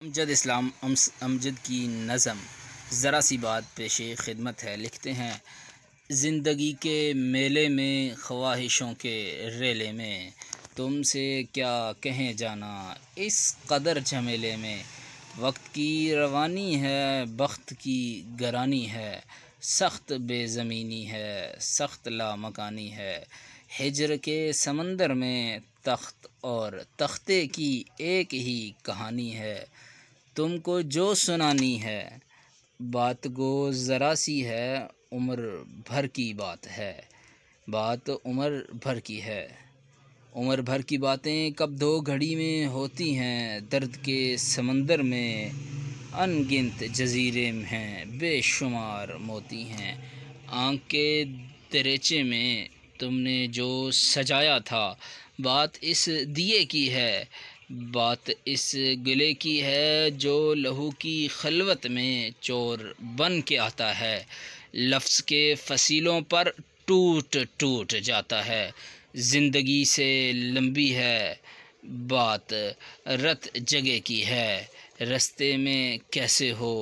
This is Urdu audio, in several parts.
امجد اسلام امجد کی نظم ذرا سی بات پیش خدمت ہے۔ لکھتے ہیں: زندگی کے میلے میں، خواہشوں کے ریلے میں، تم سے کیا کہیں جانا اس قدر جھمیلے میں۔ وقت کی روانی ہے، بخت کی گرانی ہے، سخت بے زمینی ہے، سخت لامکانی ہے۔ ہجر کے سمندر میں تخت اور تختے کی ایک ہی کہانی ہے۔ تم کو جو سنانی ہے، بات گو ذرا سی ہے، عمر بھر کی بات ہے، بات عمر بھر کی ہے۔ عمر بھر کی باتیں کب دو گھڑی میں ہوتی ہیں، درد کے سمندر میں ان گنت جزیرے ہیں، بے شمار موتی ہیں۔ آنکھ کے دریچے میں تم نے جو سجایا تھا، بات اس دیے کی ہے، بات اس گلے کی ہے، جو لہو کی خلوت میں چور بن کے آتا ہے، لفظ کے فصیلوں پر ٹوٹ ٹوٹ جاتا ہے۔ زندگی سے لمبی ہے بات، رت جگہ کی ہے، رستے میں کیسے ہو،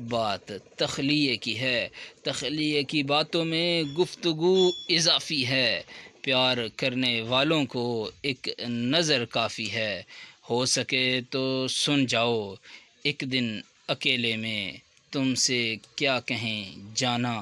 بات تخلیے کی ہے، تخلیے کی باتوں میں گفتگو اضافی ہے۔ پیار کرنے والوں کو ایک نظر کافی ہے، ہو سکے تو سن جاؤ ایک دن اکیلے میں، تم سے کیا کہیں جانا